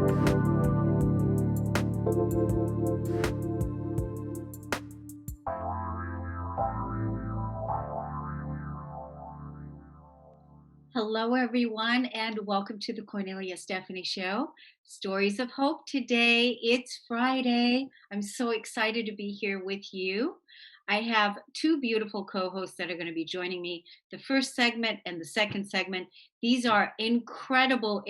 Hello, everyone, and welcome to the Kornelia Stephanie Show. Stories of Hope today. It's Friday. I'm so excited to be here with you. I have two beautiful co hosts that are going to be joining me, the first segment and the second segment. These are incredible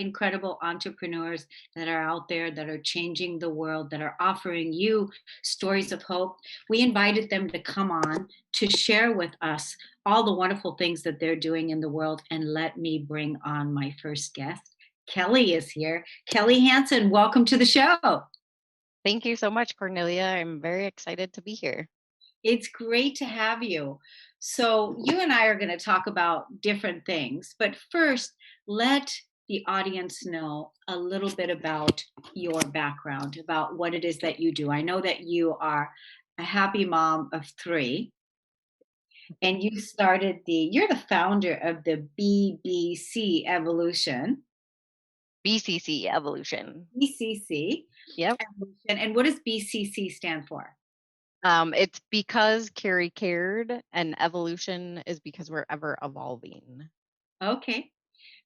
entrepreneurs that are out there that are changing the world, that are offering you stories of hope. We invited them to come on to share with us all the wonderful things that they're doing in the world. And let me bring on my first guest. Kelli is here. Kelli Hansen, welcome to the show. Thank you so much, Cornelia. I'm very excited to be here. It's great to have you. So, you and I are going to talk about different things, but first, let the audience know a little bit about your background, about what it is that you do. I know that you are a happy mom of three, and you're the founder of the BBC Evolution, BCC Evolution. BCC Yep. Evolution. And what does BCC stand for? It's because Carrie cared, and evolution is because we're ever evolving. Okay.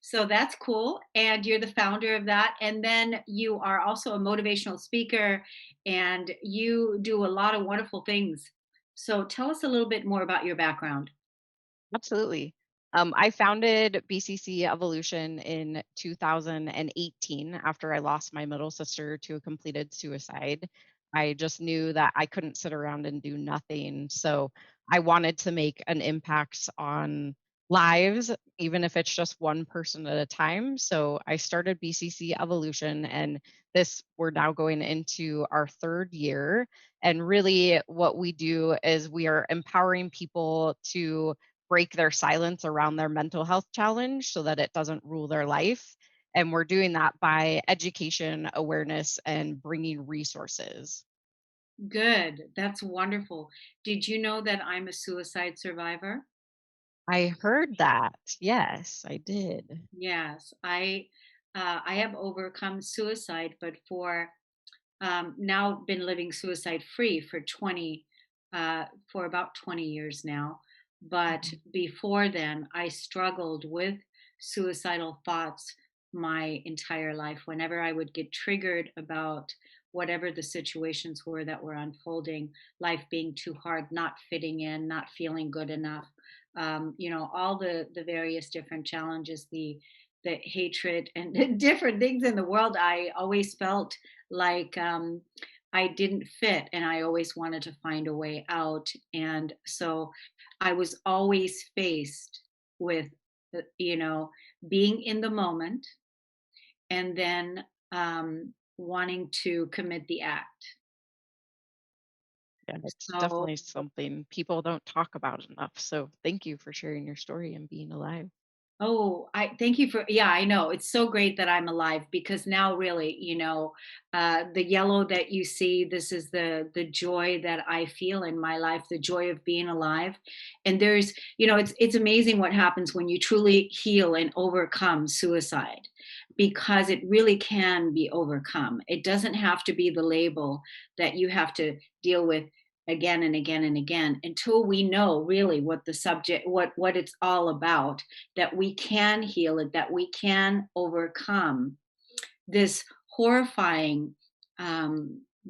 So that's cool. And you're the founder of that. And then you are also a motivational speaker and you do a lot of wonderful things. So tell us a little bit more about your background. Absolutely. I founded BCC Evolution in 2018 after I lost my middle sister to a completed suicide. I just knew that I couldn't sit around and do nothing. So I wanted to make an impact on lives, even if it's just one person at a time. So I started BCC Evolution, and we're now going into our third year. And really, what we do is we are empowering people to break their silence around their mental health challenge so that it doesn't rule their life. And we're doing that by education, awareness, and bringing resources. Good. That's wonderful. Did you know that I'm a suicide survivor? I heard that. Yes, I did. Yes, I have overcome suicide, but for now been living suicide free for 20 for about 20 years now. But Mhm. before then, I struggled with suicidal thoughts my entire life. Whenever I would get triggered about whatever the situations were that were unfolding, life being too hard, not fitting in, not feeling good enough, all the various different challenges, the hatred and the different things in the world, I always felt like I didn't fit and I always wanted to find a way out. And so I was always faced with, being in the moment and then wanting to commit the act. Yeah, it's So definitely something people don't talk about enough. So thank you for sharing your story and being alive. oh, I thank you for, yeah, I know. It's so great that I'm alive because now really, the yellow that you see, this is the joy that I feel in my life, the joy of being alive. And there's, it's amazing what happens when you truly heal and overcome suicide because it really can be overcome. It doesn't have to be the label that you have to deal with again and again and again until we know really what the subject what it's all about, that we can heal it, that we can overcome this horrifying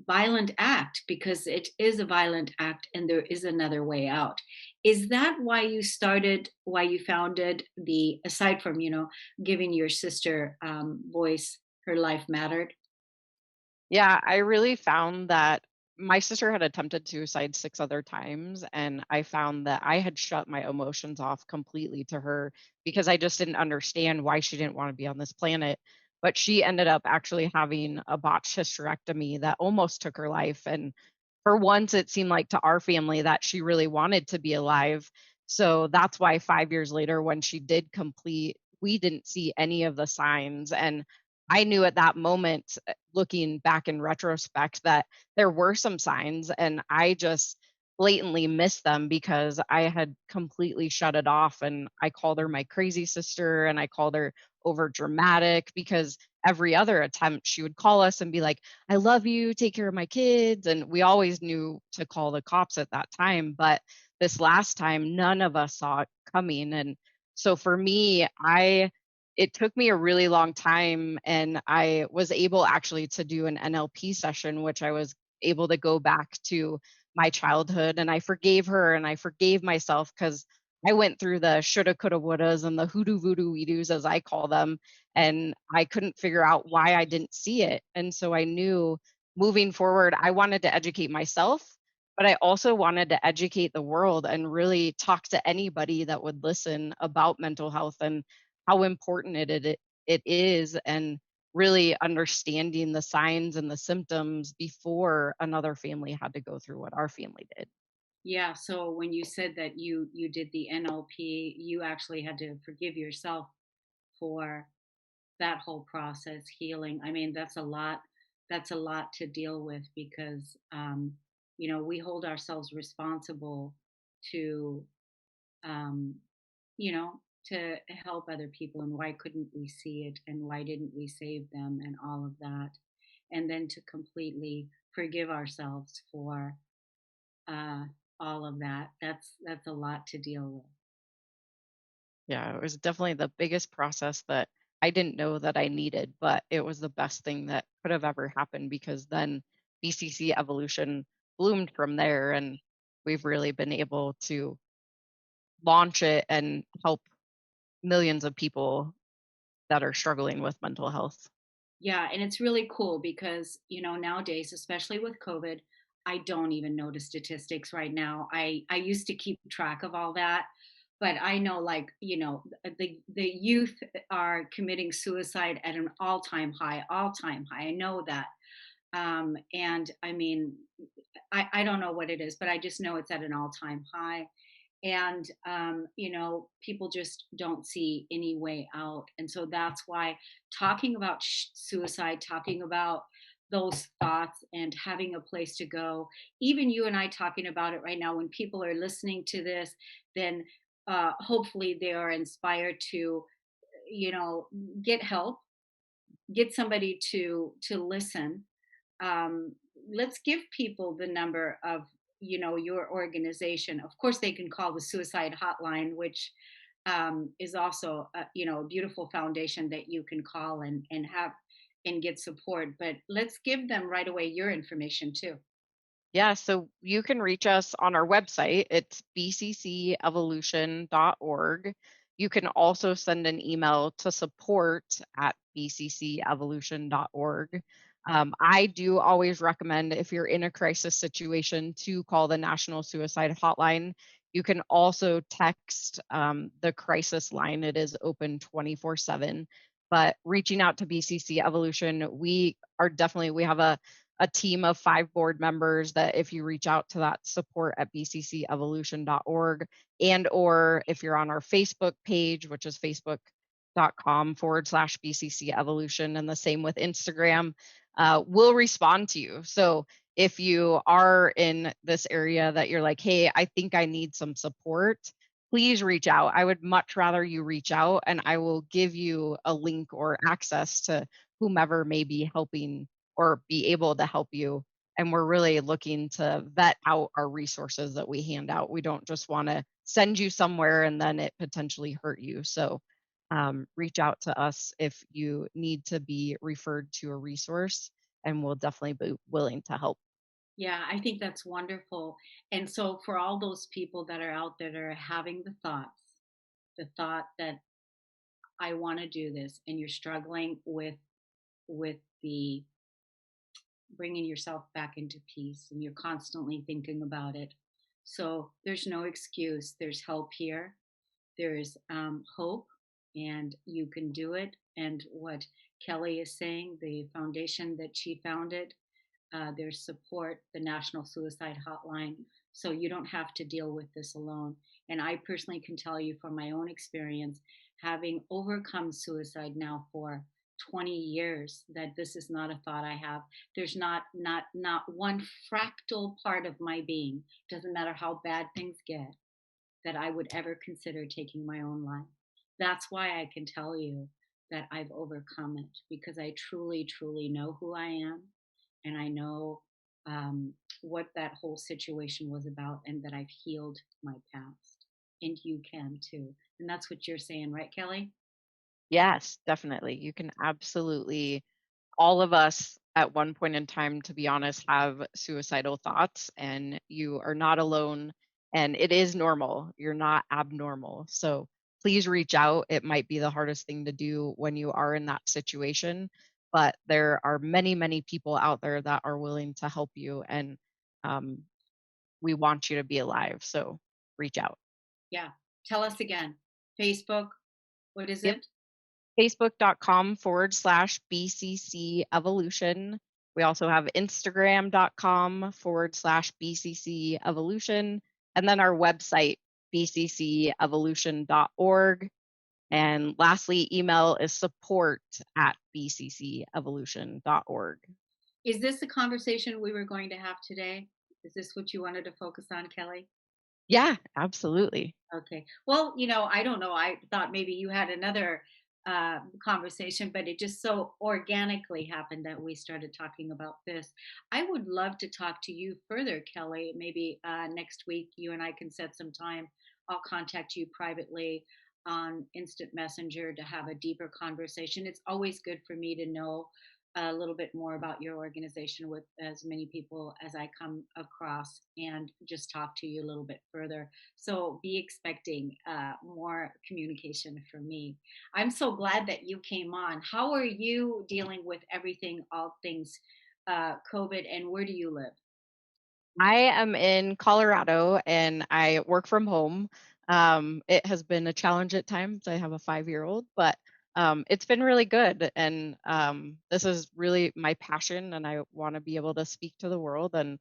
violent act, because it is a violent act and there is another way out. Is that why you founded the, aside from giving your sister voice, her life mattered? Yeah, I really found that my sister had attempted suicide 6 other times, and I found that I had shut my emotions off completely to her because I just didn't understand why she didn't wanna be on this planet. But she ended up actually having a botched hysterectomy that almost took her life, and for once, it seemed like to our family that she really wanted to be alive. So that's why 5 years later, when she did complete, we didn't see any of the signs, and I knew at that moment, looking back in retrospect, that there were some signs, and I just blatantly missed them because I had completely shut it off. And I called her my crazy sister, and I called her over dramatic because every other attempt she would call us and be like, I love you, take care of my kids. And we always knew to call the cops at that time. But this last time, none of us saw it coming. And so for me, it took me a really long time, and I was able actually to do an NLP session, which I was able to go back to my childhood, and I forgave her and I forgave myself because I went through the shoulda, coulda, wouldas and the hoodoo voodoo weedoos, as I call them, and I couldn't figure out why I didn't see it. And so I knew moving forward, I wanted to educate myself, but I also wanted to educate the world and really talk to anybody that would listen about mental health and how important it is, and really understanding the signs and the symptoms before another family had to go through what our family did. Yeah, so when you said that you did the NLP, you actually had to forgive yourself for that whole process, healing. I mean, that's a lot to deal with because we hold ourselves responsible to um, to help other people, and why couldn't we see it, and why didn't we save them, and all of that. And then to completely forgive ourselves for uh, all of that. That's a lot to deal with. Yeah, it was definitely the biggest process that I didn't know that I needed, but it was the best thing that could have ever happened because then BCC evolution bloomed from there, and we've really been able to launch it and help millions of people that are struggling with mental health. Yeah, and it's really cool because, nowadays, especially with COVID, I don't even know the statistics right now. I used to keep track of all that, but I know, like, the youth are committing suicide at an all-time high, all-time high. I know that. And I mean, I don't know what it is, but I just know it's at an all-time high. And people just don't see any way out, and so that's why talking about suicide, talking about those thoughts and having a place to go, even you and I talking about it right now, when people are listening to this, then hopefully they are inspired to you know get help, get somebody to listen. um, let's give people the number of your organization. Of course, they can call the suicide hotline, which is also a beautiful foundation that you can call and have and get support. But let's give them right away your information too. Yeah, so you can reach us on our website. It's bccevolution.org. You can also send an email to support at bccevolution.org. I do always recommend, if you're in a crisis situation, to call the National Suicide Hotline. You can also text the crisis line, it is open 24/7. But reaching out to BCC Evolution, we have a team of 5 board members that if you reach out to that support at bccevolution.org, and or if you're on our Facebook page, which is facebook.com/BCC Evolution, and the same with Instagram, we'll respond to you. So if you are in this area that you're like, hey, I think I need some support, please reach out. I would much rather you reach out, and I will give you a link or access to whomever may be helping or be able to help you. And we're really looking to vet out our resources that we hand out. We don't just want to send you somewhere and then it potentially hurt you. So reach out to us if you need to be referred to a resource, and we'll definitely be willing to help. Yeah, I think that's wonderful. And so for all those people that are out there that are having the thought that I want to do this, and you're struggling with the bringing yourself back into peace, and you're constantly thinking about it. So there's no excuse. There's help here. There's hope, and you can do it. And what Kelly is saying, the foundation that she founded, there's support, the National Suicide Hotline. So you don't have to deal with this alone. And I personally can tell you from my own experience, having overcome suicide now for 20 years, that this is not a thought I have. There's not one fractal part of my being, doesn't matter how bad things get, that I would ever consider taking my own life. That's why I can tell you that I've overcome it because I truly, truly know who I am, and I know what that whole situation was about, and that I've healed my past. And you can too. And that's what you're saying, right, Kelly? Yes, definitely. You can absolutely, all of us at one point in time, to be honest, have suicidal thoughts, and you are not alone. And it is normal. You're not abnormal. So please reach out. It might be the hardest thing to do when you are in that situation, but there are many, many people out there that are willing to help you. And um, we want you to be alive. So reach out. Yeah. Tell us again. Facebook, what is Yep. it? Facebook.com/BCC Evolution. We also have Instagram.com/BCC Evolution. And then our website, bccevolution.org. And lastly, email is support@bccevolution.org. Is this the conversation we were going to have today? Is this what you wanted to focus on, Kelly? Yeah, absolutely. Okay. Well, I don't know. I thought maybe you had another conversation, but it just so organically happened that we started talking about this. I would love to talk to you further, Kelly. Maybe next week you and I can set some time. I'll contact you privately on Instant Messenger to have a deeper conversation. It's always good for me to know a little bit more about your organization with as many people as I come across and just talk to you a little bit further, so be expecting more communication from me. I'm so glad that you came on. How are you dealing with everything, all things COVID, and where do you live? I am in Colorado and I work from home. It has been a challenge at times. I have a 5-year-old, but it's been really good. And this is really my passion, and I want to be able to speak to the world. And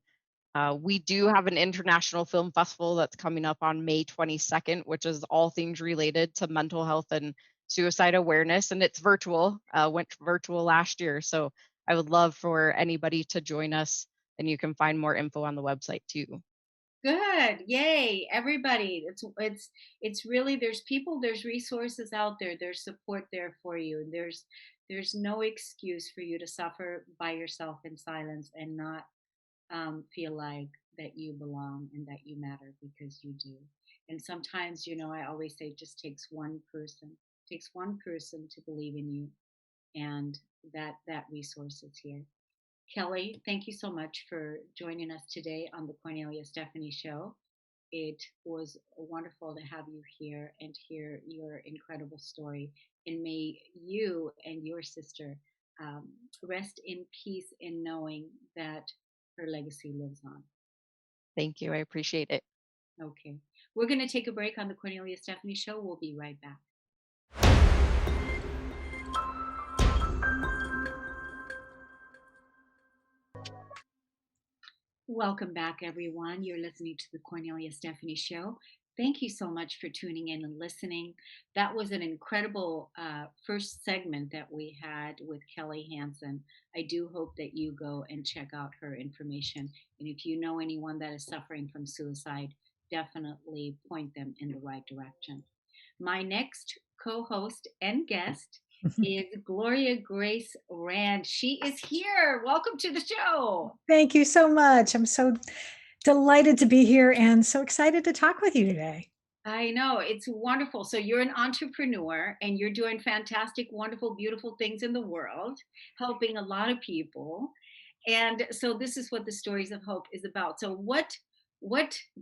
we do have an international film festival that's coming up on May 22nd, which is all things related to mental health and suicide awareness. And it's virtual, went virtual last year. So I would love for anybody to join us, and you can find more info on the website too. Good. Yay. Everybody. It's really, there's people, there's resources out there, there's support there for you. And there's no excuse for you to suffer by yourself in silence and not feel like that you belong and that you matter, because you do. And sometimes, I always say it just takes one person to believe in you, and that resource is here. Kelly, thank you so much for joining us today on the Cornelia Stephanie Show. It was wonderful to have you here and hear your incredible story. And may you and your sister um, rest in peace in knowing that her legacy lives on. Thank you. I appreciate it. Okay. We're going to take a break on the Cornelia Stephanie Show. We'll be right back. Welcome back, everyone. You're listening to the Cornelia Stephanie Show. Thank you so much for tuning in and listening. That was an incredible first segment that we had with Kelli Hansen. I do hope that you go and check out her information. And if you know anyone that is suffering from suicide, definitely point them in the right direction. My next co host and guest is Gloria Grace Rand. She is here. Welcome to the show. Thank you so much. I'm so delighted to be here and so excited to talk with you today. I know, it's wonderful. So you're an entrepreneur and you're doing fantastic, wonderful, beautiful things in the world, helping a lot of people. And so this is what the Stories of Hope is about. So what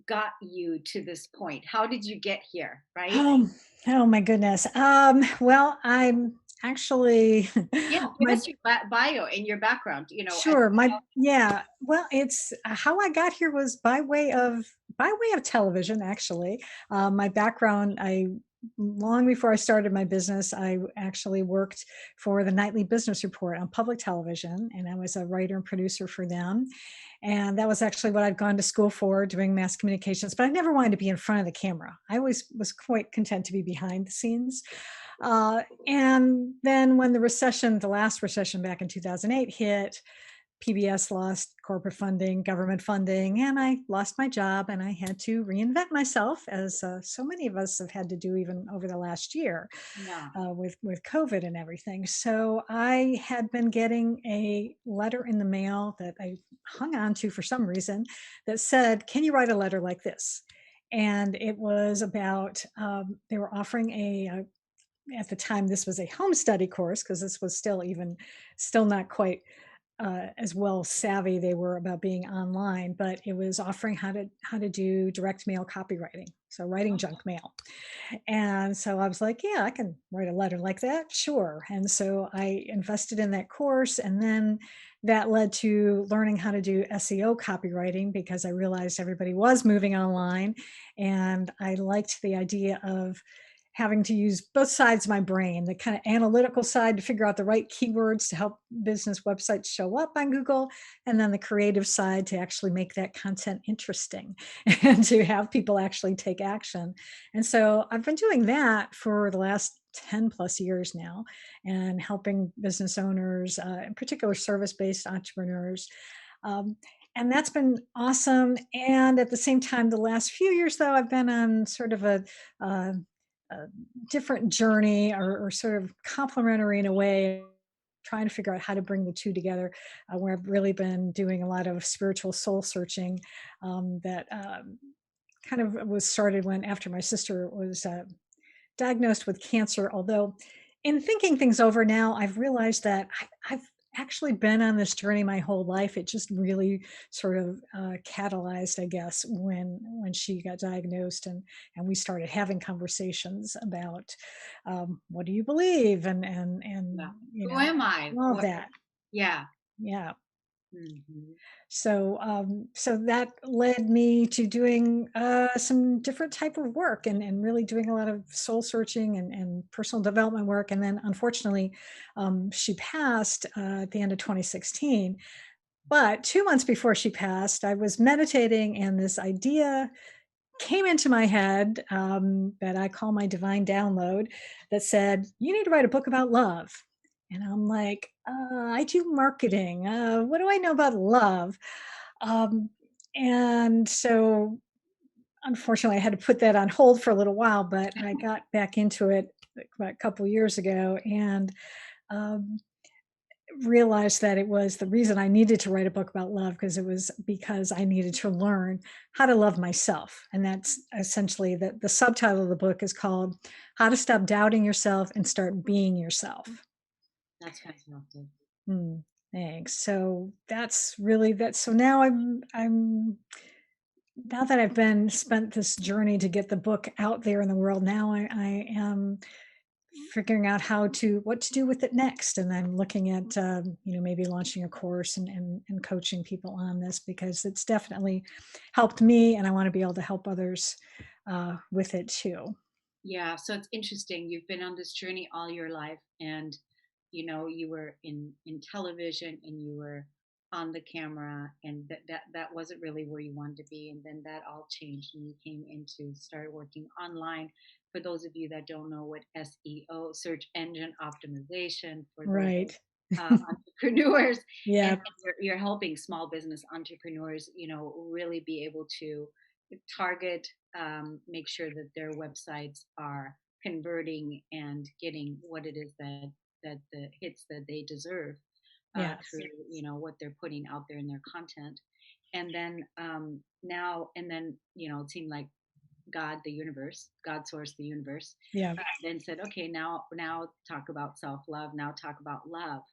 got you to this point? How did you get here, right? Oh, oh my goodness. Well, I'm actually Yeah, give my us your bio and your background, as sure, my yeah. Well, it's how I got here was by way of television, actually. My background, I long before I started my business, I actually worked for the Nightly Business Report on public television, and I was a writer and producer for them. And that was actually what I'd gone to school for, doing mass communications. But I never wanted to be in front of the camera. I always was quite content to be behind the scenes. And then when the last recession back in 2008 hit, PBS lost corporate funding, government funding, and I lost my job, and I had to reinvent myself, as so many of us have had to do even over the last year Yeah. with COVID and everything. So I had been getting a letter in the mail that I hung on to for some reason that said, "Can you write a letter like this?" And it was about they were offering at the time this was a home study course, because this was still not quite as well savvy they were about being online, but it was offering how to do direct mail copywriting, so writing Oh, junk mail. And so I was like, yeah, I can write a letter like that, sure. And so I invested in that course, and then that led to learning how to do SEO copywriting, because I realized everybody was moving online, and I liked the idea of having to use both sides of my brain, the kind of analytical side to figure out the right keywords to help business websites show up on Google, and then the creative side to actually make that content interesting and to have people actually take action. And so I've been doing that for the last 10 plus years now, and helping business owners, in particular service based entrepreneurs. Um, and that's been awesome. And at the same time, the last few years, though, I've been on sort of uh, a different journey, or sort of complementary in a way, trying to figure out how to bring the two together, where I've really been doing a lot of spiritual soul searching that kind of was started when after my sister was diagnosed with cancer. Although, in thinking things over now, I've realized that I've actually been on this journey my whole life. It just really sort of catalyzed, I guess, when she got diagnosed, and we started having conversations about what do you believe, and yeah. Who am I? all of What? that. Yeah. Yeah. Mhm. So that led me to doing some different type of work, and really doing a lot of soul searching and personal development work. And then, unfortunately, she passed at the end of 2016. But 2 months before she passed, I was meditating, and this idea came into my head that I call my divine download, that said, "You need to write a book about love." And I'm like, I do marketing. What do I know about love? Um, and so, unfortunately, I had to put that on hold for a little while, but I got back into it like, about a couple years ago, and um, realized that it was the reason I needed to write a book about love, because it was because I needed to learn how to love myself. And that's essentially the subtitle of the book is called How to Stop Doubting Yourself and Start Being Yourself. That's fantastic. Hmm, thanks. So that's really that. So now now that I've been spent this journey to get the book out there in the world, now I am figuring out what to do with it next. And I'm looking at maybe launching a course, and coaching people on this, because it's definitely helped me, and I want to be able to help others with it too. Yeah, so it's interesting. You've been on this journey all your life, and you were in television, and you were on the camera, and that wasn't really where you wanted to be, and then that all changed, and you came into start working online. For those of you that don't know what SEO, search engine optimization, for those Right. entrepreneurs, and Yeah. you're helping small business entrepreneurs, really be able to target, make sure that their websites are converting and getting what it is that the hits that they deserve Yes. through what they're putting out there in their content. And then now and then it seemed like the universe, God source, the universe, Yeah. then said, okay, now talk about self love, now talk about love.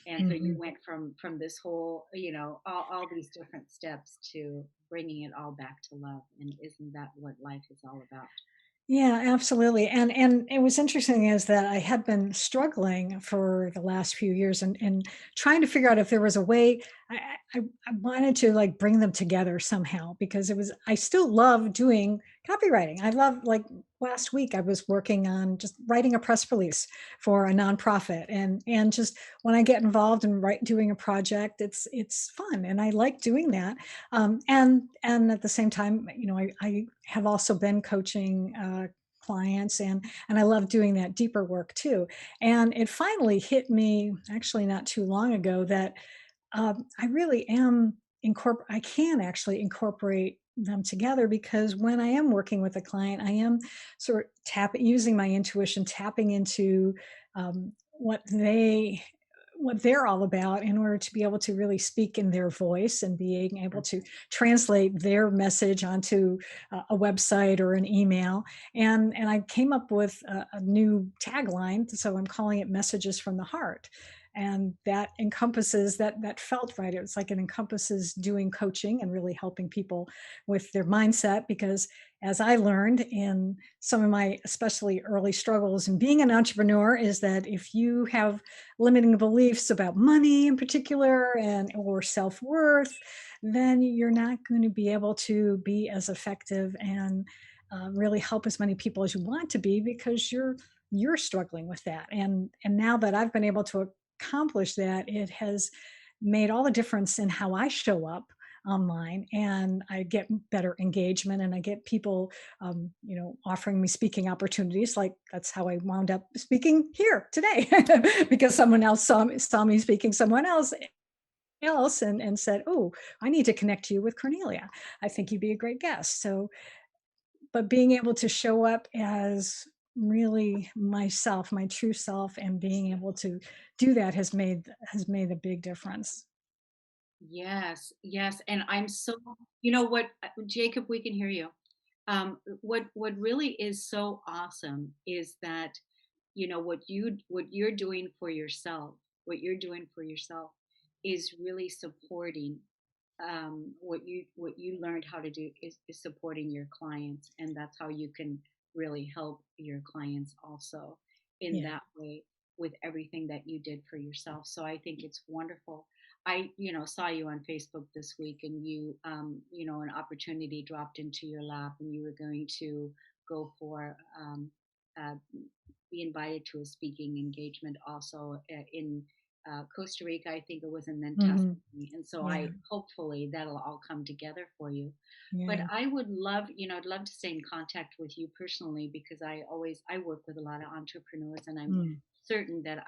And so you Mhm. went from this whole, all these different steps to bringing it all back to love. And isn't that what life is all about? Yeah, absolutely. And it was interesting is that I had been struggling for the last few years, and trying to figure out if there was a way. I wanted to like bring them together somehow, because I still love doing copywriting. I love, like, last week I was working on just writing a press release for a nonprofit, and just when I get involved in doing a project, it's fun, and I like doing that. And at the same time, I have also been coaching clients, and I love doing that deeper work too. And it finally hit me, actually not too long ago, that I really am I can actually incorporate them together, because when I am working with a client, I am sort of using my intuition, tapping into what they're all about, in order to be able to really speak in their voice and being able to translate their message onto a website or an email. And I came up with a new tagline, so I'm calling it Messages from the Heart. And that encompasses that felt right. It was like it encompasses doing coaching and really helping people with their mindset, because as I learned in some of my especially early struggles in being an entrepreneur, is that if you have limiting beliefs about money in particular, and or self-worth, then you're not going to be able to be as effective and really help as many people as you want to be, because you're struggling with that. And now that I've been able to accomplish that, it has made all the difference in how I show up online, and I get better engagement, and I get people offering me speaking opportunities. Like, that's how I wound up speaking here today because someone else saw me speaking someone else and said, "Oh, I need to connect you with Cornelia. I think you'd be a great guest." So, but being able to show up as really myself, my true self, and being able to do that has made a big difference. Yes, yes, and I'm so what, Jacob, we can hear you. What really is so awesome is that, what you're doing for yourself, what you're doing for yourself is really supporting, what you learned how to do is supporting your clients, and that's how you can really help your clients also in Yeah. that way, with everything that you did for yourself. So I think it's wonderful. I saw you on Facebook this week, and an opportunity dropped into your lap, and you were going to go for uh, be invited to a speaking engagement also in Costa Rica, I think it was, and then Hmm. Tuscany. And so Yeah. I hopefully that'll all come together for you. But Yeah. I would love, I'd love to stay in contact with you personally, because I work with a lot of entrepreneurs, and I'm Mm. certain that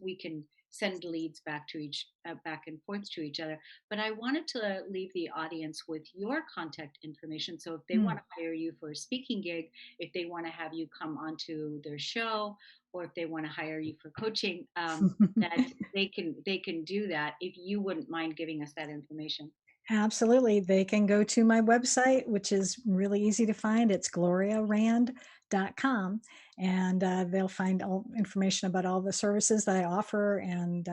we can send leads back and forth to each other. But I wanted to leave the audience with your contact information. So if they want Mm. to hire you for a speaking gig, if they want to have you come onto their show, or if they want to hire you for coaching, that they can do that, if you wouldn't mind giving us that information. Absolutely. They can go to my website, which is really easy to find. It's gloriarand.com. And they'll find all information about all the services that I offer, and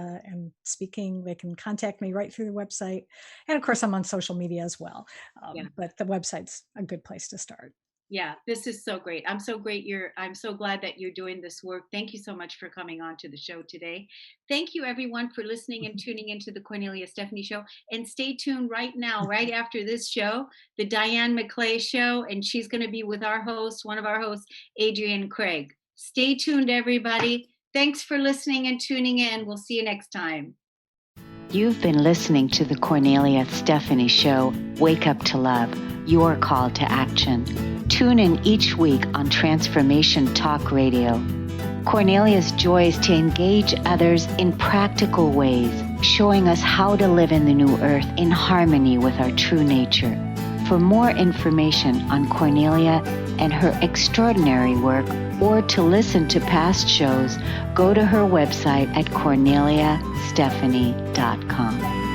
speaking. They can contact me right through the website. And of course, I'm on social media as well. Yeah. But the website's a good place to start. Yeah, this is so great. I'm so glad that you're doing this work. Thank you so much for coming on to the show today. Thank you everyone for listening and tuning into the Cornelia Stephanie show. And stay tuned right now, right after this show, the Diane McClay show, and she's going to be with one of our hosts, Adrian Craig. Stay tuned, everybody. Thanks for listening and tuning in. We'll see you next time. You've been listening to the Cornelia Stephanie Show, Wake Up to Love, your call to action. Tune in each week on Transformation Talk Radio. Cornelia's joy is to engage others in practical ways, showing us how to live in the new earth in harmony with our true nature. For more information on Cornelia and her extraordinary work, or to listen to past shows, go to her website at corneliastephanie.com.